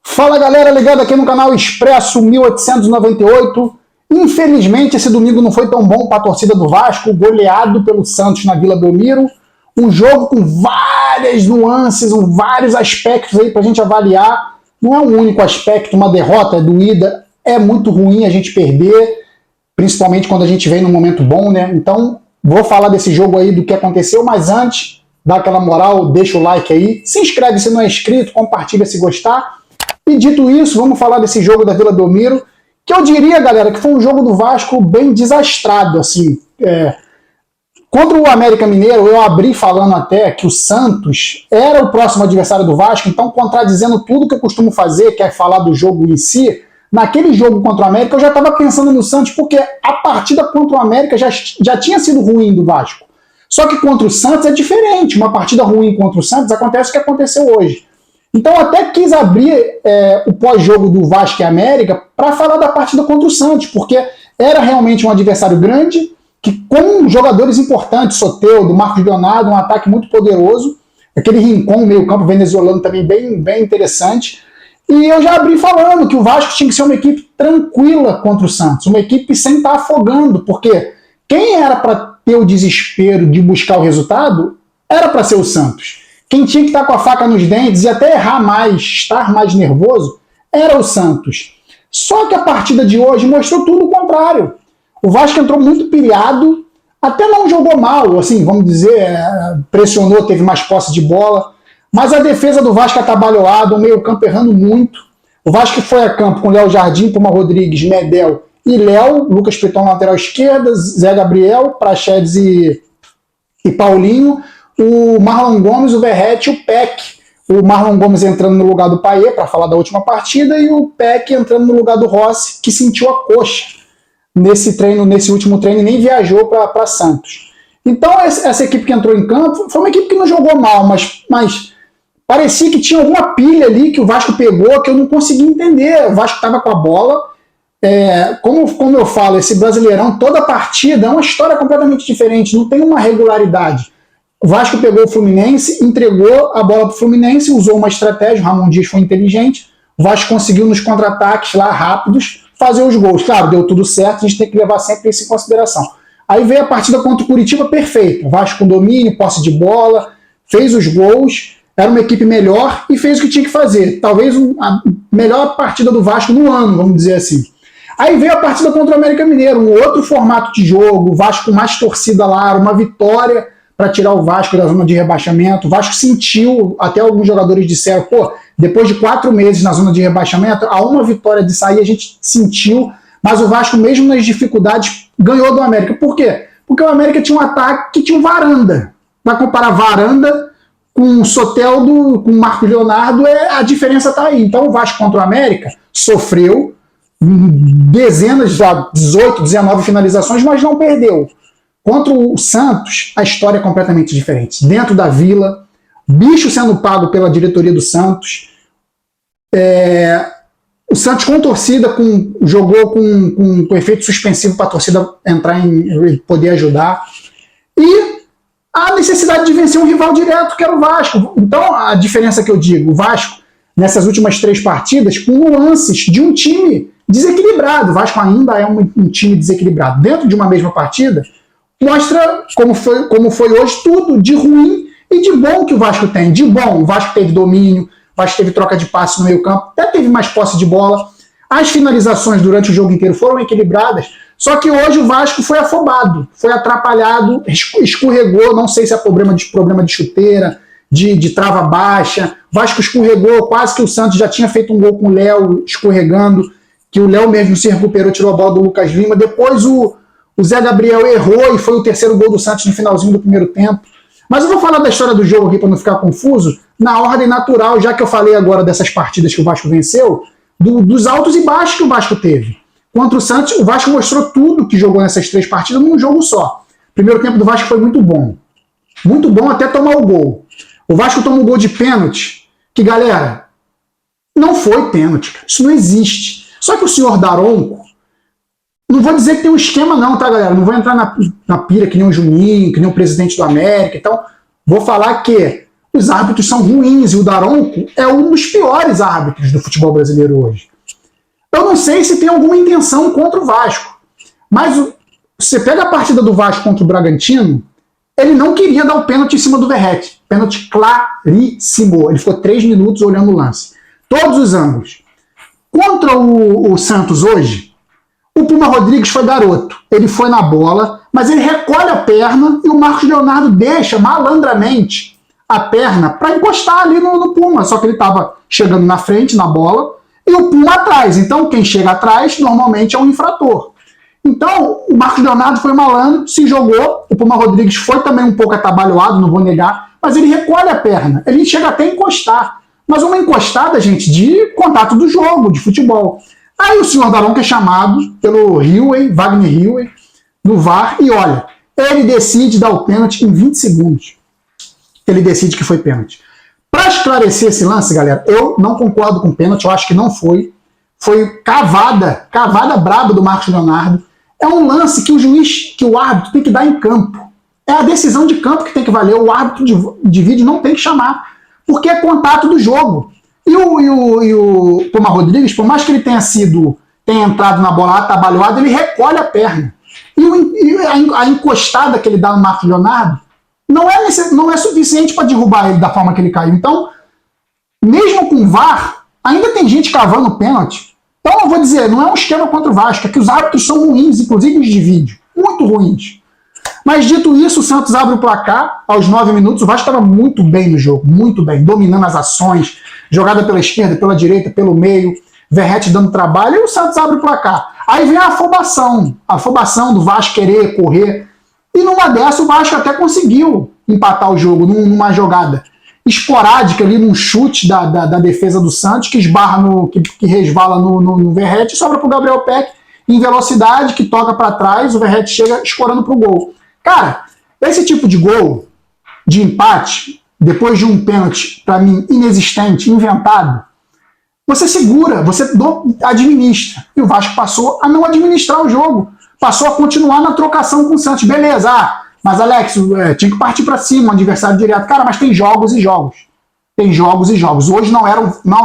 Fala galera, ligado aqui no canal Expresso 1898. Infelizmente esse domingo não foi tão bom para a torcida do Vasco, goleado pelo Santos na Vila Belmiro. Um jogo com várias nuances, vários aspectos aí para a gente avaliar. Não é um único aspecto, uma derrota é doída, é muito ruim a gente perder, principalmente quando a gente vem num momento bom, né? Então vou falar desse jogo aí, do que aconteceu, mas antes, dá aquela moral, deixa o like aí, se inscreve se não é inscrito, compartilha se gostar. E dito isso, vamos falar desse jogo da Vila Belmiro, que eu diria, galera, que foi um jogo do Vasco bem desastrado, assim. Contra o América Mineiro, eu abri falando até que o Santos era o próximo adversário do Vasco, então contradizendo tudo que eu costumo fazer, que é falar do jogo em si, naquele jogo contra o América eu já estava pensando no Santos, porque a partida contra o América já tinha sido ruim do Vasco. Só que contra o Santos é diferente, uma partida ruim contra o Santos acontece o que aconteceu hoje. Então eu até quis abrir o pós-jogo do Vasco e América para falar da partida contra o Santos, porque era realmente um adversário grande, que com jogadores importantes, Soteldo, Marcos Leonardo, um ataque muito poderoso, aquele Rincon, meio campo venezuelano também bem interessante, e eu já abri falando que o Vasco tinha que ser uma equipe tranquila contra o Santos, uma equipe sem estar afogando, porque quem era para ter o desespero de buscar o resultado era para ser o Santos. Quem tinha que estar com a faca nos dentes e até errar mais, estar mais nervoso, era o Santos. Só que a partida de hoje mostrou tudo o contrário. O Vasco entrou muito pilhado, até não jogou mal, assim, vamos dizer, pressionou, teve mais posse de bola, mas a defesa do Vasco atabalhoada, o meio-campo errando muito. O Vasco foi a campo com Léo Jardim, Puma Rodrigues, Medel e Léo, Lucas Piton na lateral esquerda, Zé Gabriel, Praxedes e Paulinho, o Marlon Gomes, o Verratti e o Peck. O Marlon Gomes entrando no lugar do Payet, para falar da última partida, e o Peck entrando no lugar do Rossi, que sentiu a coxa nesse último treino, e nem viajou para Santos. Então essa equipe que entrou em campo foi uma equipe que não jogou mal, mas parecia que tinha alguma pilha ali que o Vasco pegou, que eu não conseguia entender. O Vasco estava com a bola. Como eu falo, esse Brasileirão, toda partida é uma história completamente diferente, não tem uma regularidade. O Vasco pegou o Fluminense, entregou a bola para o Fluminense, usou uma estratégia, o Ramon Dias foi inteligente, o Vasco conseguiu nos contra-ataques lá rápidos fazer os gols. Claro, deu tudo certo, a gente tem que levar sempre isso em consideração. Aí veio a partida contra o Curitiba perfeita, o Vasco com domínio, posse de bola, fez os gols, era uma equipe melhor e fez o que tinha que fazer. Talvez a melhor partida do Vasco no ano, vamos dizer assim. Aí veio a partida contra o América Mineiro, um outro formato de jogo, o Vasco com mais torcida lá, uma vitória para tirar o Vasco da zona de rebaixamento. O Vasco sentiu, até alguns jogadores disseram, depois de 4 meses na zona de rebaixamento, a uma vitória de sair a gente sentiu, mas o Vasco, mesmo nas dificuldades, ganhou do América. Por quê? Porque o América tinha um ataque que tinha um Varanda. Vai comparar Varanda com Soteldo, com Marcos Leonardo, a diferença está aí. Então o Vasco contra o América sofreu dezenas, já 18, 19 finalizações, mas não perdeu. Contra o Santos, a história é completamente diferente. Dentro da Vila, bicho sendo pago pela diretoria do Santos. O Santos com torcida, jogou com efeito suspensivo para a torcida entrar e poder ajudar. E a necessidade de vencer um rival direto, que era o Vasco. Então, a diferença que eu digo, o Vasco, nessas últimas 3 partidas, com nuances de um time desequilibrado. O Vasco ainda é um time desequilibrado. Dentro de uma mesma partida, mostra como foi hoje tudo de ruim e de bom que o Vasco tem. De bom, o Vasco teve domínio, o Vasco teve troca de passe no meio campo, até teve mais posse de bola. As finalizações durante o jogo inteiro foram equilibradas, só que hoje o Vasco foi afobado, foi atrapalhado, escorregou, não sei se é problema de chuteira, de trava baixa. O Vasco escorregou, quase que o Santos já tinha feito um gol com o Léo escorregando, que o Léo mesmo se recuperou, tirou a bola do Lucas Lima. Depois o Zé Gabriel errou e foi o 3º gol do Santos no finalzinho do primeiro tempo. Mas eu vou falar da história do jogo aqui para não ficar confuso, na ordem natural, já que eu falei agora dessas partidas que o Vasco venceu, dos altos e baixos que o Vasco teve. Contra o Santos, o Vasco mostrou tudo que jogou nessas 3 partidas num jogo só. O primeiro tempo do Vasco foi muito bom até tomar o gol. O Vasco toma um gol de pênalti, que, galera, não foi pênalti, cara. Isso não existe. Só que o senhor Daronco, não vou dizer que tem um esquema não, tá, galera? Não vou entrar na pira que nem o Juninho, que nem o presidente do América e tal. Vou falar que os árbitros são ruins e o Daronco é um dos piores árbitros do futebol brasileiro hoje. Eu não sei se tem alguma intenção contra o Vasco, mas você pega a partida do Vasco contra o Bragantino, ele não queria dar o pênalti em cima do Verratti. Pênalti claríssimo. Ele ficou 3 minutos olhando o lance. Todos os ângulos. Contra o Santos hoje, o Puma Rodrigues foi garoto. Ele foi na bola, mas ele recolhe a perna e o Marcos Leonardo deixa malandramente a perna para encostar ali no Puma. Só que ele estava chegando na frente, na bola, e o Puma atrás. Então quem chega atrás normalmente é um infrator. Então o Marcos Leonardo foi malandro, se jogou. O Puma Rodrigues foi também um pouco atabalhoado, não vou negar, mas ele recolhe a perna. Ele chega até a encostar. Mas uma encostada, gente, de contato do jogo, de futebol. Aí o senhor Daronco é chamado pelo Wagner Hilwey, do VAR, e olha, ele decide dar o pênalti em 20 segundos. Ele decide que foi pênalti. Para esclarecer esse lance, galera, eu não concordo com o pênalti, eu acho que não foi. Foi cavada braba do Marcos Leonardo. É um lance que o juiz, que o árbitro tem que dar em campo. É a decisão de campo que tem que valer, o árbitro de vídeo não tem que chamar, porque é contato do jogo. E o Puma Rodrigues, por mais que ele tenha entrado na bola atabalhoado, ele recolhe a perna. E a encostada que ele dá no Marcos Leonardo não é suficiente para derrubar ele da forma que ele caiu. Então, mesmo com o VAR, ainda tem gente cavando o pênalti. Então, eu vou dizer, não é um esquema contra o Vasco, é que os árbitros são ruins, inclusive os de vídeo. Muito ruins. Mas dito isso, o Santos abre o placar aos 9 minutos. O Vasco estava muito bem no jogo, muito bem, dominando as ações, jogada pela esquerda, pela direita, pelo meio, Verratti dando trabalho, e o Santos abre o placar. Aí vem a afobação do Vasco querer correr. E numa dessa o Vasco até conseguiu empatar o jogo, numa jogada esporádica ali, num chute da defesa do Santos, que esbarra que resvala no Verratti, sobra para o Gabriel Peck em velocidade, que toca para trás, o Verratti chega escorando para o gol. Cara, esse tipo de gol de empate, depois de um pênalti, para mim, inexistente, inventado, você segura, você administra. E o Vasco passou a não administrar o jogo. Passou a continuar na trocação com o Santos. Beleza, mas Alex, tinha que partir para cima, um adversário direto. Cara, mas tem jogos e jogos. Tem jogos e jogos. Hoje não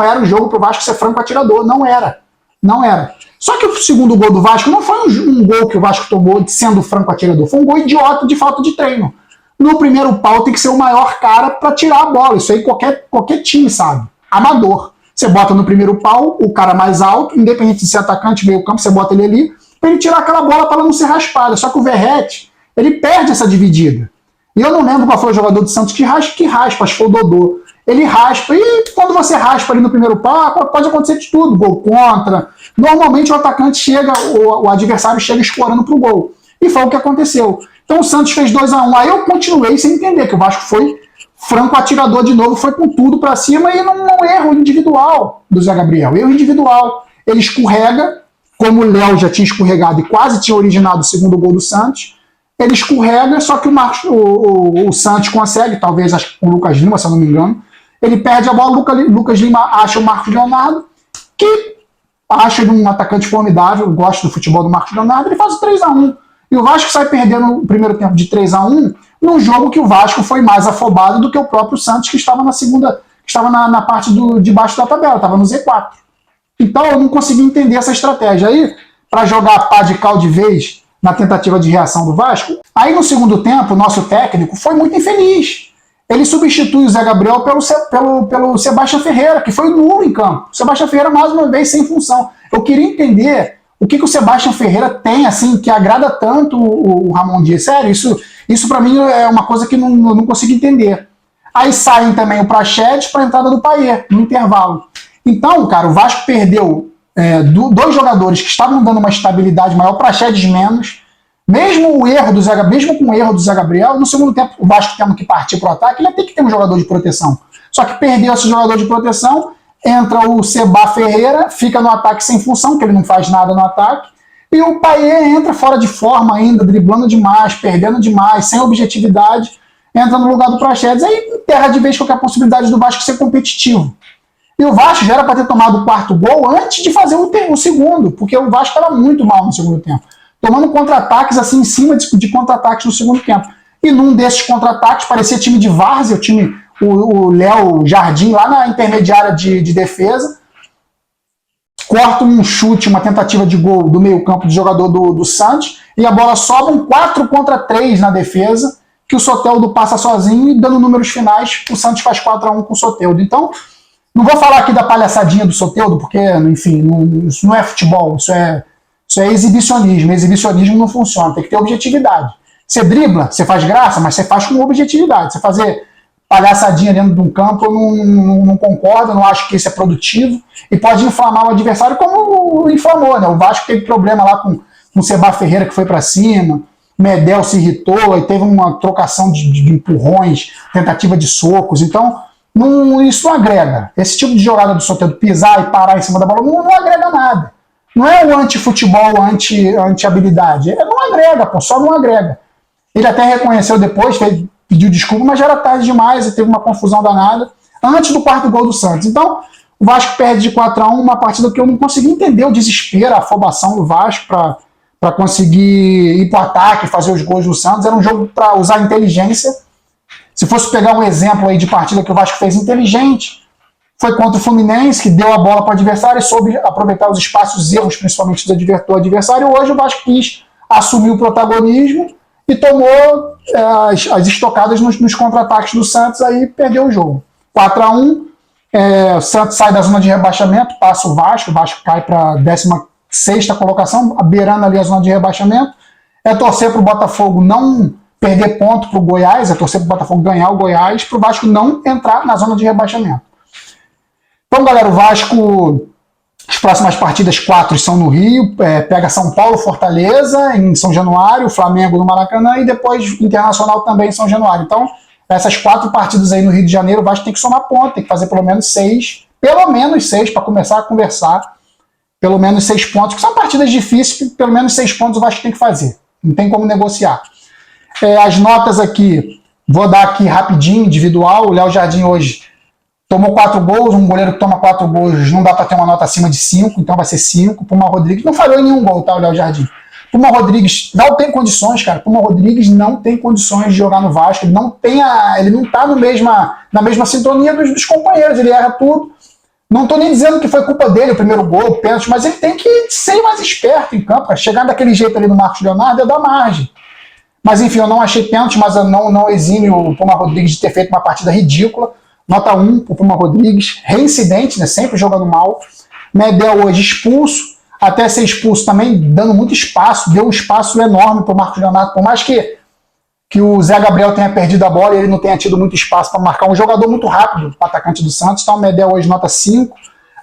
era o jogo pro Vasco ser franco atirador. Não era. Não era. Só que o segundo gol do Vasco não foi um gol que o Vasco tomou sendo franco atirador. Foi um gol idiota de falta de treino. No primeiro pau tem que ser o maior cara para tirar a bola. Isso aí qualquer time sabe. Amador. Você bota no primeiro pau o cara mais alto, independente de ser atacante, meio campo, você bota ele ali, para ele tirar aquela bola para ela não ser raspada. Só que o Verratti, ele perde essa dividida. E eu não lembro qual foi o jogador do Santos que raspa, acho que foi o Dodô. Ele raspa, e quando você raspa ali no primeiro pau, pode acontecer de tudo, gol contra. Normalmente o atacante chega, o adversário chega escorando pro gol. E foi o que aconteceu. Então o Santos fez 2-1. Aí eu continuei sem entender que o Vasco foi franco atirador de novo, foi com tudo para cima e num erro individual do Zé Gabriel. Erro individual. Ele escorrega, como o Léo já tinha escorregado e quase tinha originado o segundo gol do Santos. Ele escorrega, só que o Santos consegue, talvez com o Lucas Lima, se eu não me engano. Ele perde a bola, Lucas Lima acha o Marcos Leonardo, que acha ele um atacante formidável, gosta do futebol do Marcos Leonardo, ele faz o 3-1. E o Vasco sai perdendo o primeiro tempo de 3-1 num jogo que o Vasco foi mais afobado do que o próprio Santos, que estava na parte de baixo da tabela, estava no Z4. Então eu não consegui entender essa estratégia aí, para jogar a pá de cal de vez na tentativa de reação do Vasco. Aí no segundo tempo, o nosso técnico foi muito infeliz. Ele substitui o Zé Gabriel pelo Sebastião Ferreira, que foi nulo em campo. O Sebastião Ferreira, mais uma vez, sem função. Eu queria entender o que o Sebastião Ferreira tem, assim, que agrada tanto o Ramon Dias. Sério, isso para mim é uma coisa que eu não consigo entender. Aí saem também o Praxedes para a entrada do Payet, no intervalo. Então, cara, o Vasco perdeu dois jogadores que estavam dando uma estabilidade maior, o Praxedes menos. Mesmo com o erro do Zé Gabriel, no segundo tempo, o Vasco tendo que partir para o ataque, ele ia ter que ter um jogador de proteção. Só que perdeu esse jogador de proteção, entra o Seba Ferreira, fica no ataque sem função, que ele não faz nada no ataque, e o Payet entra fora de forma ainda, driblando demais, perdendo demais, sem objetividade. entra no lugar do Praxedes, aí enterra de vez qualquer possibilidade do Vasco ser competitivo. E o Vasco já era para ter tomado o quarto gol antes de fazer o segundo, porque o Vasco estava muito mal no segundo tempo, tomando contra-ataques assim em cima de contra-ataques no segundo tempo. E num desses contra-ataques parecia time de várzea, o Léo Jardim lá na intermediária de defesa, corta um chute, uma tentativa de gol do meio-campo do jogador do Santos, e a bola sobra um 4-3 na defesa, que o Soteldo passa sozinho e dando números finais, o Santos faz 4-1 com o Soteldo. Então, não vou falar aqui da palhaçadinha do Soteldo, porque, enfim, isso não é futebol, isso é exibicionismo. Exibicionismo não funciona, tem que ter objetividade. Você dribla, você faz graça, mas você faz com objetividade. Você fazer palhaçadinha dentro de um campo, eu não concordo, não acho que isso é produtivo, e pode inflamar o adversário como inflamou, né? O Vasco teve problema lá com o Seba Ferreira, que foi para cima, Medel se irritou, e teve uma trocação de empurrões, tentativa de socos, então isso não agrega. Esse tipo de jogada do Soteldo, pisar e parar em cima da bola, não agrega nada. Não é o anti-futebol, anti-habilidade, não agrega, pô, só não agrega. Ele até reconheceu depois, pediu desculpa, mas já era tarde demais e teve uma confusão danada antes do quarto gol do Santos. Então, o Vasco perde de 4-1, uma partida que eu não consegui entender o desespero, a afobação do Vasco para conseguir ir para o ataque, fazer os gols do Santos. Era um jogo para usar inteligência. Se fosse pegar um exemplo aí de partida que o Vasco fez inteligente, foi contra o Fluminense, que deu a bola para o adversário e soube aproveitar os espaços, os erros principalmente do adversário. Hoje o Vasco quis assumir o protagonismo e tomou as estocadas nos contra-ataques do Santos, aí perdeu o jogo. 4-1, o Santos sai da zona de rebaixamento, passa o Vasco cai para a 16ª colocação, beirando ali a zona de rebaixamento. É torcer para o Botafogo não perder ponto para o Goiás, é torcer para o Botafogo ganhar o Goiás, para o Vasco não entrar na zona de rebaixamento. Então, galera, o Vasco, as próximas partidas 4 são no Rio, pega São Paulo, Fortaleza, em São Januário, Flamengo no Maracanã e depois Internacional também em São Januário. Então, essas 4 partidas aí no Rio de Janeiro, o Vasco tem que somar ponto, tem que fazer pelo menos 6 para começar a conversar, pelo menos 6 pontos, que são partidas difíceis, pelo menos 6 pontos o Vasco tem que fazer, não tem como negociar. As notas aqui, vou dar aqui rapidinho, individual. O Léo Jardim hoje tomou 4 gols, um goleiro que toma 4 gols não dá para ter uma nota acima de 5, então vai ser 5. Puma Rodrigues não falhou em nenhum gol, tá, o Léo Jardim. Puma Rodrigues não tem condições, cara. Puma Rodrigues não tem condições de jogar no Vasco, ele não tá na mesma sintonia dos companheiros, ele erra tudo. Não estou nem dizendo que foi culpa dele o primeiro gol, o pênalti, mas ele tem que ser mais esperto em campo, cara. Chegar daquele jeito ali no Marcos Leonardo é dar margem. Mas enfim, eu não achei pênalti, mas eu não exime o Puma Rodrigues de ter feito uma partida ridícula. Nota 1 para o Puma Rodrigues, reincidente, né, sempre jogando mal. Medel hoje expulso, até ser expulso também dando muito espaço, deu um espaço enorme para o Marcos Leonardo, por mais que o Zé Gabriel tenha perdido a bola e ele não tenha tido muito espaço para marcar, um jogador muito rápido, o atacante do Santos. Então o Medel hoje nota 5.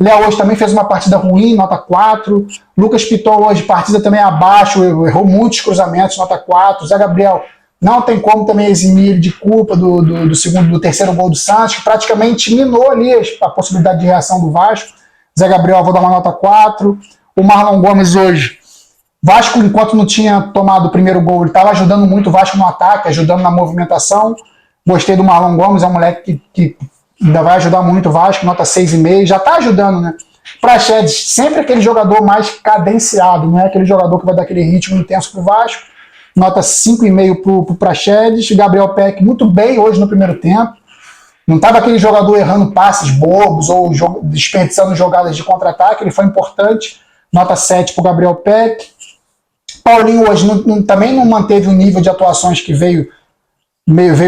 Léo hoje também fez uma partida ruim, nota 4. Lucas Piton hoje, partida também abaixo, errou muitos cruzamentos, nota 4. Zé Gabriel não tem como também eximir ele de culpa do terceiro gol do Santos, que praticamente minou ali a possibilidade de reação do Vasco. Zé Gabriel, eu vou dar uma nota 4. O Marlon Gomes hoje, Vasco, enquanto não tinha tomado o primeiro gol, ele estava ajudando muito o Vasco no ataque, ajudando na movimentação. Gostei do Marlon Gomes, é um moleque que ainda vai ajudar muito o Vasco, nota 6,5, já está ajudando, né? Praxedes, sempre aquele jogador mais cadenciado, não é aquele jogador que vai dar aquele ritmo intenso pro Vasco, nota 5,5 pro Praxedes. Gabriel Peck, muito bem hoje no primeiro tempo, não estava aquele jogador errando passes bobos ou desperdiçando jogadas de contra-ataque, ele foi importante, nota 7 pro Gabriel Peck. Paulinho hoje também não manteve o nível de atuações que veio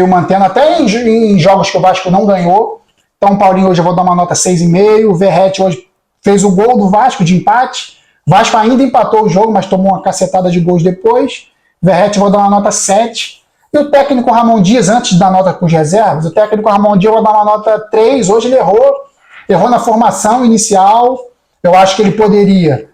mantendo, até em jogos que o Vasco não ganhou. Então o Paulinho hoje eu vou dar uma nota 6,5. O Verratti hoje fez o gol do Vasco de empate. O Vasco ainda empatou o jogo, mas tomou uma cacetada de gols depois. Verratti eu vou dar uma nota 7. E o técnico Ramon Dias, antes de dar nota com os reservas, o técnico Ramon Dias eu vou dar uma nota 3. Hoje ele errou na formação inicial. Eu acho que ele poderia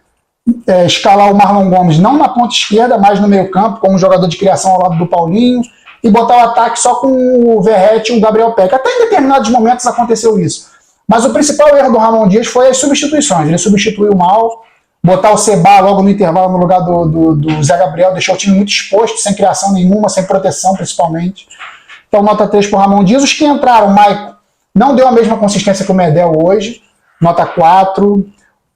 escalar o Marlon Gomes não na ponta esquerda, mas no meio campo, como jogador de criação ao lado do Paulinho, e botar o ataque só com o Verratti e o Gabriel Peck. Até em determinados momentos aconteceu isso. Mas o principal erro do Ramon Dias foi as substituições. Ele substituiu mal, botar o Seba logo no intervalo no lugar do Zé Gabriel, deixou o time muito exposto, sem criação nenhuma, sem proteção principalmente. Então, nota 3 para o Ramon Dias. Os que entraram, o Maicon, não deu a mesma consistência que o Medel hoje. Nota 4.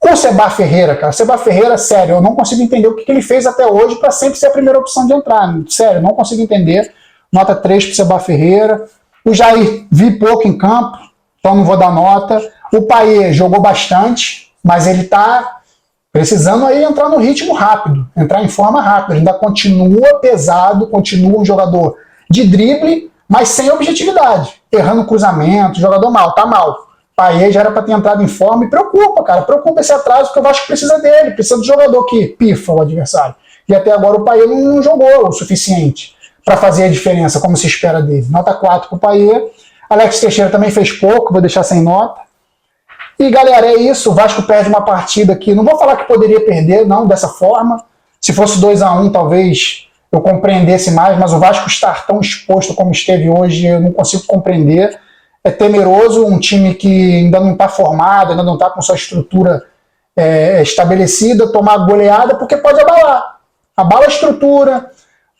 O Seba Ferreira, cara. Seba Ferreira, sério, eu não consigo entender o que ele fez até hoje para sempre ser a primeira opção de entrar. Sério, não consigo entender. Nota 3 para o Seba Ferreira. O Jair, vi pouco em campo, então não vou dar nota. O Payet jogou bastante, mas ele está precisando aí entrar no ritmo rápido, entrar em forma rápida. Ele ainda continua pesado, continua um jogador de drible, mas sem objetividade. Errando cruzamento, jogador mal, tá mal. Payet já era para ter entrado em forma e preocupa, cara. Preocupa esse atraso, porque eu acho que precisa dele, precisa do jogador que pifa o adversário. E até agora o Payet não jogou o suficiente para fazer a diferença, como se espera dele. Nota 4 para o Payet. Alex Teixeira também fez pouco, vou deixar sem nota. E galera, é isso. O Vasco perde uma partida que não vou falar que poderia perder, não dessa forma. Se fosse 2-1, talvez eu compreendesse mais, mas o Vasco estar tão exposto como esteve hoje, eu não consigo compreender. É temeroso, um time que ainda não está formado, ainda não está com sua estrutura estabelecida, tomar goleada, porque pode abalar. Abala a estrutura.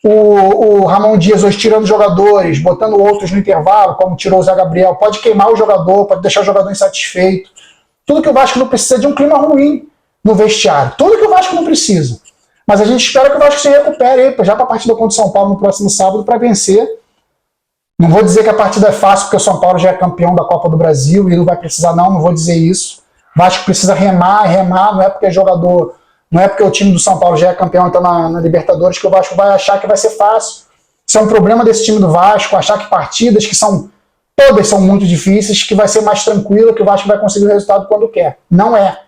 O Ramon Dias hoje tirando jogadores, botando outros no intervalo, como tirou o Zé Gabriel, pode queimar o jogador, pode deixar o jogador insatisfeito. Tudo que o Vasco não precisa de um clima ruim no vestiário. Tudo que o Vasco não precisa. Mas a gente espera que o Vasco se recupere já para a partida contra o São Paulo no próximo sábado para vencer. Não vou dizer que a partida é fácil, porque o São Paulo já é campeão da Copa do Brasil e não vai precisar, não vou dizer isso. O Vasco precisa remar, não é porque jogador, não é porque o time do São Paulo já é campeão então na Libertadores que o Vasco vai achar que vai ser fácil. Isso é um problema desse time do Vasco, achar que partidas que todas são muito difíceis, que vai ser mais tranquilo, que o Vasco vai conseguir o resultado quando quer. Não é.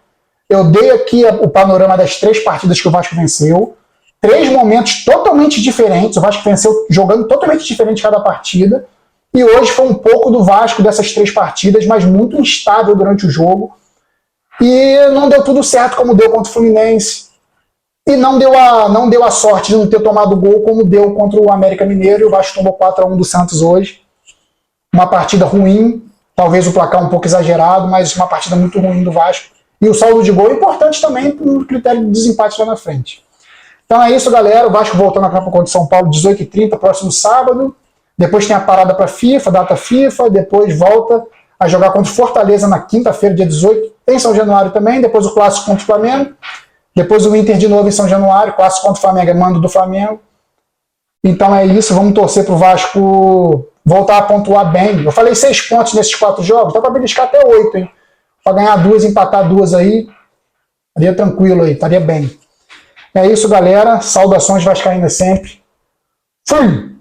Eu dei aqui o panorama das 3 partidas que o Vasco venceu. 3 momentos totalmente diferentes. O Vasco venceu jogando totalmente diferente cada partida. E hoje foi um pouco do Vasco dessas 3 partidas, mas muito instável durante o jogo. E não deu tudo certo como deu contra o Fluminense. E não deu a sorte de não ter tomado gol como deu contra o América Mineiro. E o Vasco tomou 4-1 do Santos hoje. Uma partida ruim, talvez o placar um pouco exagerado, mas uma partida muito ruim do Vasco. E o saldo de gol é importante também no critério de desempate lá na frente. Então é isso, galera. O Vasco voltando a campo contra o São Paulo, 18h30, próximo sábado. Depois tem a parada para FIFA, data FIFA. Depois volta a jogar contra o Fortaleza na quinta-feira, dia 18, em São Januário também. Depois o clássico contra o Flamengo. Depois o Inter de novo em São Januário. Clássico contra o Flamengo, é mando do Flamengo. Então é isso. Vamos torcer para o Vasco voltar a pontuar bem. Eu falei 6 pontos nesses 4 jogos. Dá para beliscar até 8, hein? Para ganhar 2, empatar 2 aí. Estaria tranquilo aí, estaria bem. É isso, galera. Saudações vascaínas sempre. Fui!